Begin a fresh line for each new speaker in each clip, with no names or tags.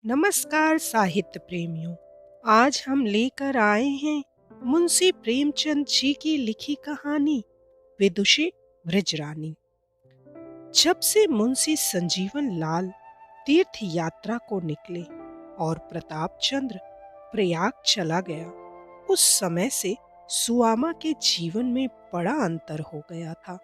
नमस्कार साहित्य प्रेमियों। आज हम लेकर आए हैं मुंशी प्रेमचंद जी की लिखी कहानी विदुषी वृजरानी। जब से मुंशी संजीवन लाल तीर्थ यात्रा को निकले और प्रताप चंद्र प्रयाग चला गया, उस समय से सुआमा के जीवन में बड़ा अंतर हो गया था।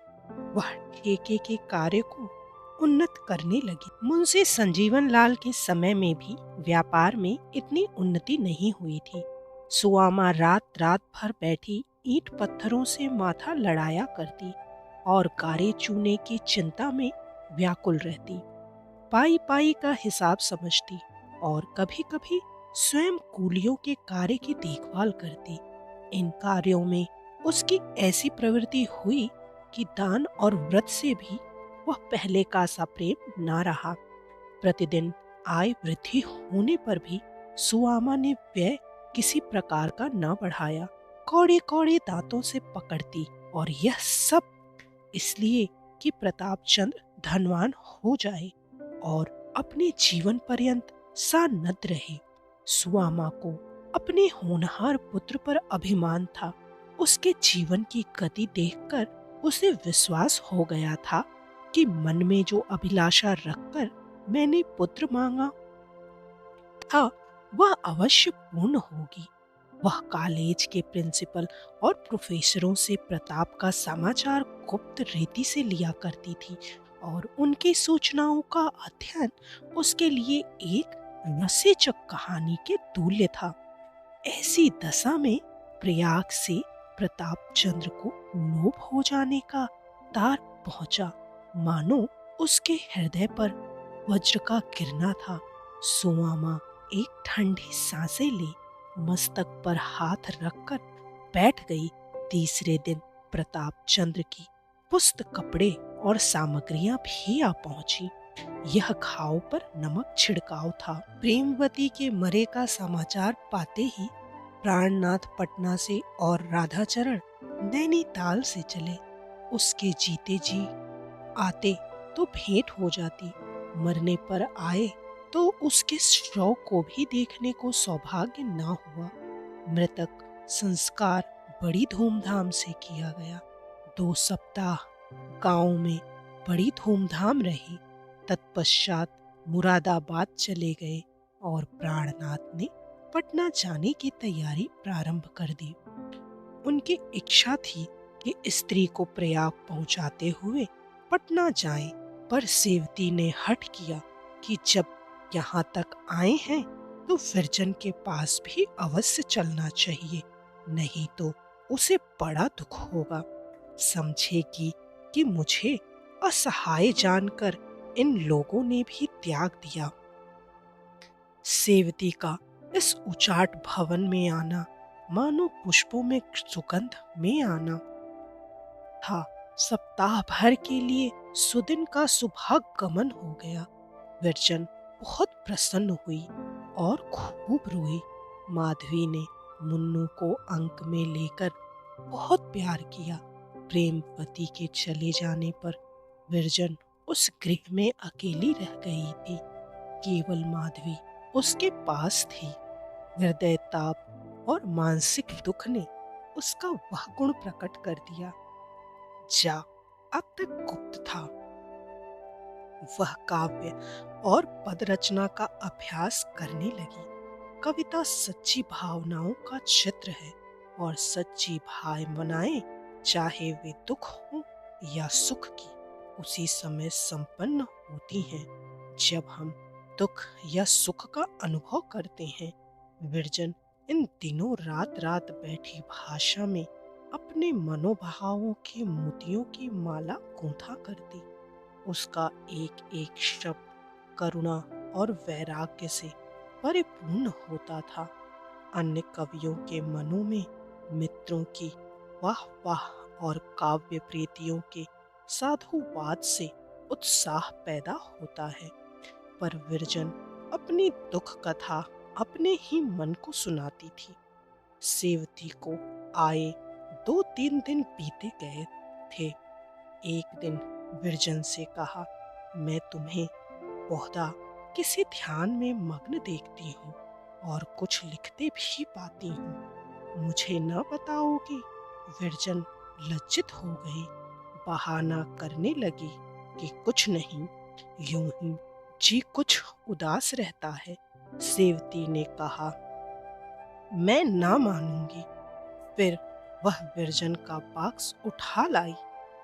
वह ठेके के कार्य को उन्नत करने लगी। मुंशी संजीवन लाल के समय में भी व्यापार में इतनी उन्नति नहीं हुई थी। सुआमा रात रात भर बैठी ईंट पत्थरों से माथा लड़ाया करती और गारे चूने की चिंता में व्याकुल रहती। पाई पाई का हिसाब समझती और कभी कभी स्वयं कूलियों के कार्य की देखभाल करती। इन कार्यों में उसकी ऐसी प्रवृत्ति हुई कि दान और व्रत से भी वह पहले का सा प्रेम ना रहा। प्रतिदिन आय वृद्धि होने पर भी सुआमा ने व्यय किसी प्रकार का न बढ़ाया। कौड़े कौड़े दांतों से पकड़ती, और यह सब इसलिए कि प्रताप चंद्र धनवान हो जाए और अपने जीवन पर्यंत सानद रहे। सुआमा को अपने होनहार पुत्र पर अभिमान था। उसके जीवन की गति देखकर उसे विश्वास हो गया था कि मन में जो अभिलाषा रखकर मैंने पुत्र मांगा था, वह अवश्य पूर्ण होगी। वह कॉलेज के प्रिंसिपल और प्रोफेसरों से प्रताप का समाचार गुप्त रीति से लिया करती थी और उनकी सूचनाओं का अध्ययन उसके लिए एक रोमांचक कहानी के तुल्य था। ऐसी दशा में प्रयाग से प्रताप चंद्र को लोभ हो जाने का तार पहुंचा। मानो उसके हृदय पर वज्र का गिरना था। सुआमा एक ठंडी सांसें ले मस्तक पर हाथ रखकर बैठ गई। तीसरे दिन प्रताप चंद्र की पुस्त कपड़े और सामग्रियां भी आ पहुंची। यह घाव पर नमक छिड़काव था। प्रेमवती के मरे का समाचार पाते ही प्राणनाथ पटना से और राधाचरण नैनीताल से चले। उसके जीते जी आते तो भेंट हो जाती, मरने पर आए तो उसके शव को भी देखने को सौभाग्य ना हुआ। मृतक संस्कार बड़ी धूमधाम से किया गया। 2 सप्ताह गांव में बड़ी धूमधाम रही। तत्पश्चात मुरादाबाद चले गए और प्राणनाथ ने पटना जाने की तैयारी प्रारंभ कर दी। उनकी इच्छा थी कि स्त्री को प्रयाग पहुंचाते हुए पटना जाएं, पर सेवती ने हठ किया कि जब यहाँ तक आए हैं तो विरजन के पास भी अवश्य चलना चाहिए, नहीं तो उसे बड़ा दुख होगा। समझेगी कि मुझे असहाय जानकर इन लोगों ने भी त्याग दिया। सेवती का इस उचाट भवन में आना मानो पुष्पों में सुगंध में आना था। सप्ताह भर के लिए सुदिन का सुभागमन हो गया। विरजन बहुत प्रसन्न हुई और खूब रोई। माधवी ने मुन्नू को अंक में लेकर बहुत प्यार किया। प्रेमवती के चले जाने पर विरजन उस गृह में अकेली रह गई थी। केवल माधवी उसके पास थी। हृदय ताप और मानसिक दुख ने उसका वह गुण प्रकट कर दिया जा अब तक गुप्त था। वह काव्य और पद रचना का अभ्यास करने लगी। कविता सच्ची भावनाओं का चित्र है और सच्ची भावनाएं, चाहे वे दुख हो या सुख की, उसी समय संपन्न होती हैं जब हम दुख या सुख का अनुभव करते हैं। विरजन इन दिनों रात रात बैठी भाषा में अपने मनोभावों के मोतियों की माला गूंथा करती। उसका एक एक शब्द करुणा और वैराग्य से परिपूर्ण होता था। अन्य कवियों के मनों में मित्रों की वाह वाह और काव्य प्रीतियों के साधुवाद से उत्साह पैदा होता है, पर विरजन अपनी दुख कथा अपने ही मन को सुनाती थी। सेवती को आए 2-3 दिन बीते गए थे। एक दिन विरजन से कहा, मैं तुम्हें बहुधा किसी ध्यान में मग्न देखती हूँ और कुछ लिखते भी पाती हूँ। मुझे न बताओगी? विरजन लज्जित हो गई, बहाना करने लगी कि कुछ नहीं, यूं ही जी कुछ उदास रहता है। सेवती ने कहा, मैं ना मानूंगी। फिर वह विरजन का बॉक्स उठा लाई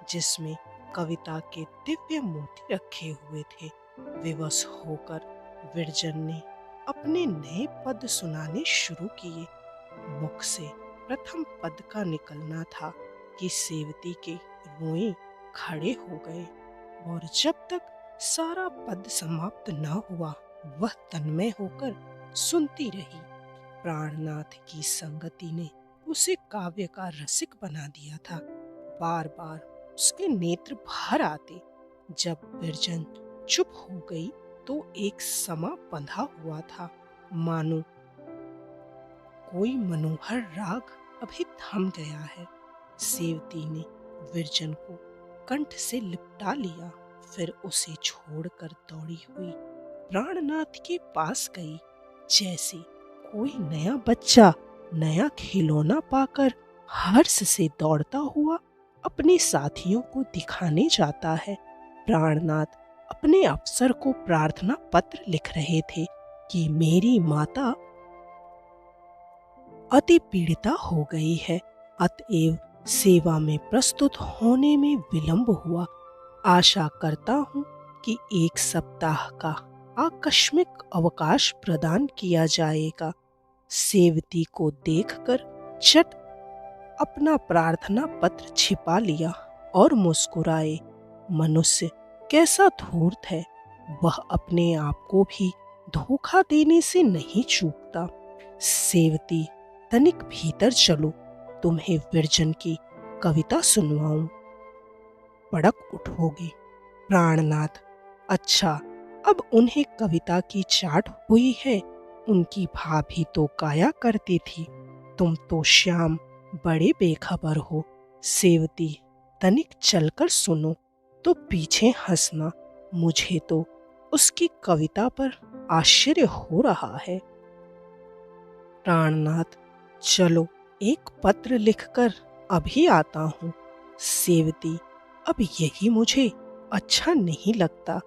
जिसमें कविता के दिव्य मोती रखे हुए थे। विवश होकर विरजन ने अपने नए पद सुनाने शुरू किए। मुख से प्रथम पद का निकलना था कि सेवती के रोए खड़े हो गए, और जब तक सारा पद समाप्त न हुआ वह तन्मय होकर सुनती रही। प्राणनाथ की संगति ने उसे काव्य का रसिक बना दिया था। बार बार उसके नेत्र भर आते। जब विरजन चुप हो गई तो एक समा बंधा हुआ था, मानो कोई मनोहर राग अभी थम गया है। सेवती ने विरजन को कंठ से लिपटा लिया, फिर उसे छोड़कर दौड़ी हुई प्राणनाथ के पास गई, जैसे कोई नया बच्चा नया खिलौना पाकर हर्ष से दौड़ता हुआ अपने साथियों को दिखाने जाता है। प्राणनाथ अपने अफसर को प्रार्थना पत्र लिख रहे थे कि मेरी माता अति पीड़िता हो गई है, अतएव सेवा में प्रस्तुत होने में विलंब हुआ। आशा करता हूँ कि 1 सप्ताह का आकस्मिक अवकाश प्रदान किया जाएगा। सेवती को देखकर चट अपना प्रार्थना पत्र छिपा लिया और मुस्कुराए। मनुष्य कैसा धूर्त है, वह अपने आप को भी धोखा देने से नहीं चूकता। सेवती, तनिक भीतर चलो, तुम्हें विरजन की कविता सुनवाऊं। पड़क उठोगे? प्राणनाथ, अच्छा, अब उन्हें कविता की चाट हुई है। उनकी भाभी तो गाया करती थी, तुम तो श्याम बड़े बेखबर हो। सेवती, तनिक चलकर सुनो तो पीछे हंसना, मुझे तो उसकी कविता पर आश्चर्य हो रहा है। प्राणनाथ, चलो एक पत्र लिखकर अभी आता हूँ। सेवती, अब यही मुझे अच्छा नहीं लगता,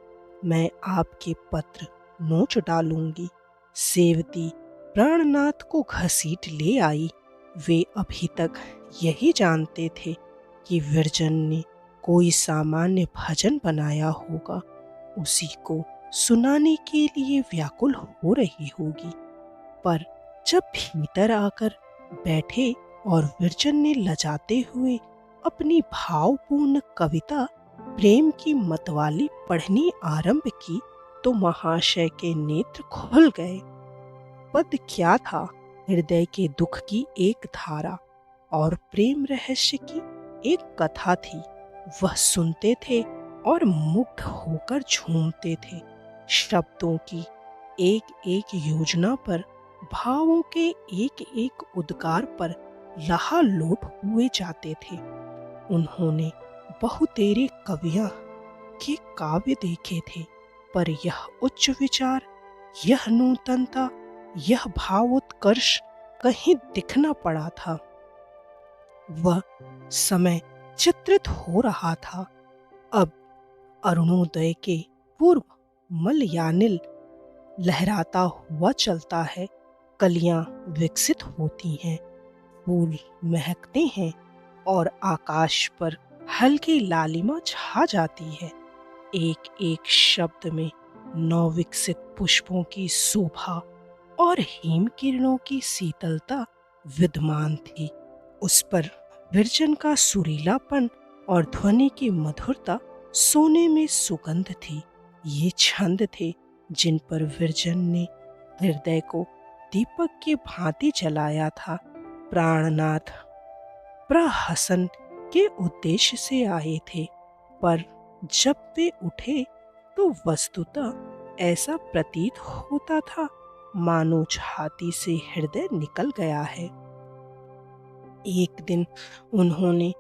मैं आपके पत्र नोच डालूंगी। सेवती प्राणनाथ को घसीट ले आई। वे अभी तक यही जानते थे कि विरजन ने कोई सामान्य भजन बनाया होगा, उसी को सुनाने के लिए व्याकुल हो रही होगी। पर जब भीतर आकर बैठे और विरजन ने लजाते हुए अपनी भावपूर्ण कविता प्रेम की मतवाली पढ़नी आरंभ की तो महाशय के नेत्र खुल गए। पद क्या था? हृदय के दुख की एक धारा और प्रेम रहस्य की एक कथा थी। वह सुनते थे और मुग्ध होकर झूमते थे। शब्दों की एक एक योजना पर, भावों के एक एक उद्गार पर लहालोट हुए जाते थे। उन्होंने बहुतेरे कवियों के काव्य देखे थे, पर यह उच्च विचार, यह नूतनता, यह भावोत्कर्ष कहीं दिखना पड़ा था। वह समय चित्रित हो रहा था। अब अरुणोदय के पूर्व मलयानिल लहराता हुआ चलता है, कलियां विकसित होती हैं, फूल महकते हैं और आकाश पर हल्की लालिमा छा जाती है। एक एक शब्द में नवविकसित पुष्पों की शोभा और हिम किरणों की शीतलता विद्यमान थी। उस पर विरजन का सुरीलापन और ध्वनि की मधुरता सोने में सुगंध थी। ये छंद थे जिन पर विरजन ने हृदय को दीपक की भांति जलाया था। प्राणनाथ प्रहसन के उद्देश्य से आए थे, पर जब वे उठे तो वस्तुतः ऐसा प्रतीत होता था मानो छाती से हृदय निकल गया है। एक दिन उन्होंने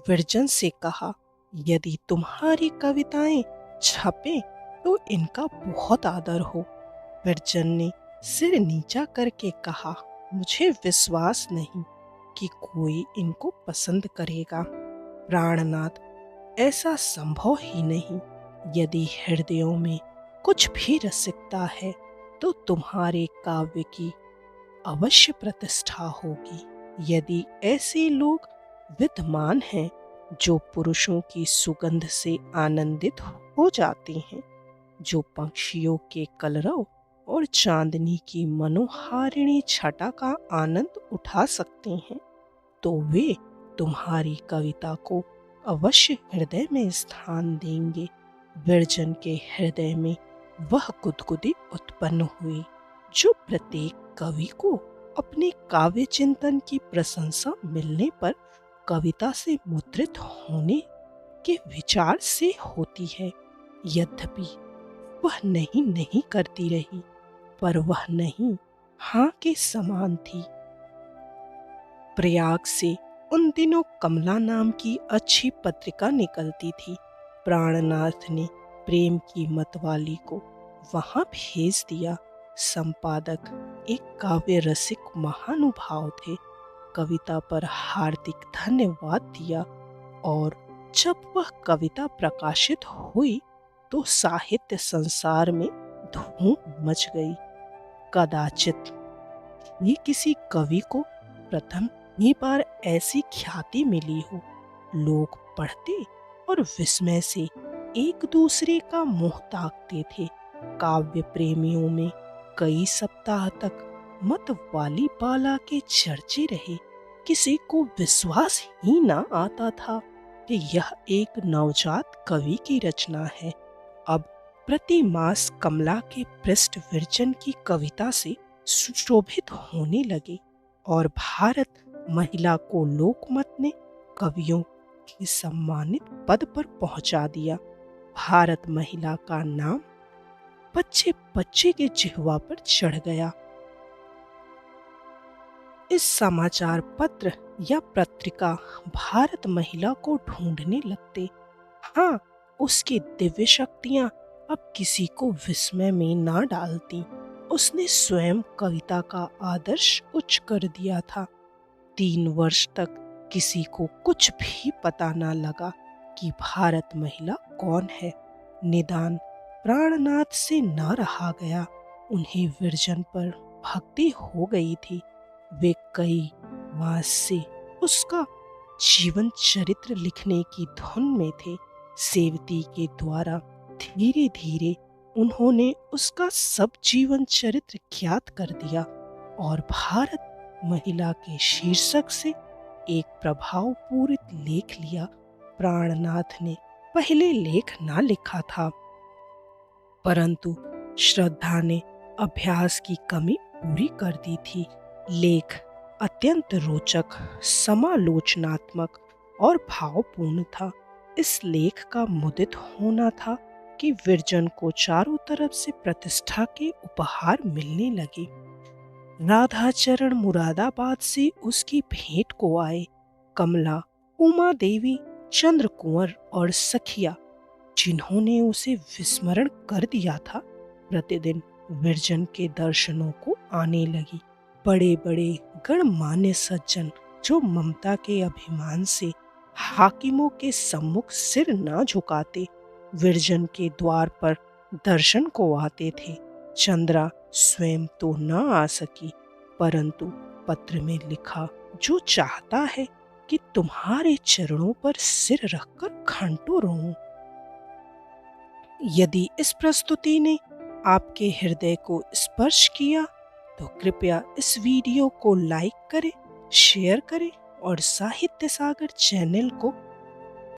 विरजन से कहा, यदि तुम्हारी कविताएं छपे तो इनका बहुत आदर हो। विरजन ने सिर नीचा करके कहा, मुझे विश्वास नहीं कि कोई इनको पसंद करेगा। प्राणनाथ, ऐसा संभव ही नहीं। यदि हृदयों में कुछ भी रसिकता है तो तुम्हारे काव्य की अवश्य प्रतिष्ठा होगी। यदि ऐसे लोग विद्यमान हैं जो पुरुषों की सुगंध से आनंदित हो जाते हैं, जो पक्षियों के कलरव और चांदनी की मनोहारिणी छटा का आनंद उठा सकते हैं, तो वे तुम्हारी कविता को अवश्य हृदय में स्थान देंगे। विरजन के हृदय में वह गुदगुदी उत्पन्न हुई जो प्रत्येक कवि को अपने काव्य चिंतन की प्रशंसा मिलने पर कविता से मुद्रित होने के विचार से होती है। यद्यपि वह नहीं नहीं करती रही, पर वह नहीं हाँ के समान थी। प्रयाग से उन दिनों कमला नाम की अच्छी पत्रिका निकलती थी। प्राणनाथ ने प्रेम की मतवाली को वहां भेज दिया। संपादक एक काव्य रसिक महानुभाव थे। कविता पर हार्दिक धन्यवाद दिया और जब वह कविता प्रकाशित हुई तो साहित्य संसार में धूम मच गई। कदाचित ये किसी कवि को प्रथम ही बार ऐसी ख्याति मिली हो। लोग पढ़ते और विस्मय से एक दूसरे का मुंह ताकते थे। काव्य प्रेमियों में कई सप्ताह तक मत वाली बाला के चर्चे रहे। किसी को विश्वास ही न आता था कि यह एक नवजात कवि की रचना है। अब प्रति मास कमला के पृष्ठ विरजन की कविता से सुशोभित होने लगे और भारत महिला को लोकमत ने कवियों के सम्मानित पद पर पहुंचा दिया। भारत महिला का नाम बच्चे बच्चे के जिह्वा पर चढ़ गया। इस समाचार पत्र या पत्रिका भारत महिला को ढूंढने लगते। हाँ, उसकी दिव्य शक्तियां अब किसी को विस्मय में ना डालती। उसने स्वयं कविता का आदर्श उच्च कर दिया था। 3 वर्ष तक किसी को कुछ भी पता न लगा कि भारत महिला कौन है। निदान प्राणनाथ से न रहा गया। उन्हें विरजन पर भक्ति हो गई थी। वे कई मास से उसका जीवन चरित्र लिखने की धुन में थे। सेवती के द्वारा धीरे धीरे उन्होंने उसका सब जीवन चरित्र ज्ञात कर दिया और भारत महिला के शीर्षक से एक प्रभावपूरित लेख लिया। प्राणनाथ ने पहले लेख ना लिखा था, परंतु श्रद्धा ने अभ्यास की कमी पूरी कर दी थी। लेख अत्यंत रोचक, समालोचनात्मक और भावपूर्ण था। इस लेख का मुदित होना था कि विरजन को चारों तरफ से प्रतिष्ठा के उपहार मिलने लगे। राधाचरण मुरादाबाद से उसकी भेंट को आए। कमला, उमा देवी, चंद्र कुंवर और सखिया, जिन्होंने उसे विस्मरण कर दिया था, प्रतिदिन विरजन के दर्शनों को आने लगी। बड़े बड़े गणमान्य सज्जन जो ममता के अभिमान से हाकिमों के सम्मुख सिर न झुकाते, विरजन के द्वार पर दर्शन को आते थे। चंद्रा स्वयं तो न आ सकी, परंतु पत्र में लिखा, जो चाहता है कि तुम्हारे चरणों पर सिर रखकर घंटों रहूं। यदि इस प्रस्तुति ने आपके हृदय को स्पर्श किया तो कृपया इस वीडियो को लाइक करें, शेयर करें और साहित्य सागर चैनल को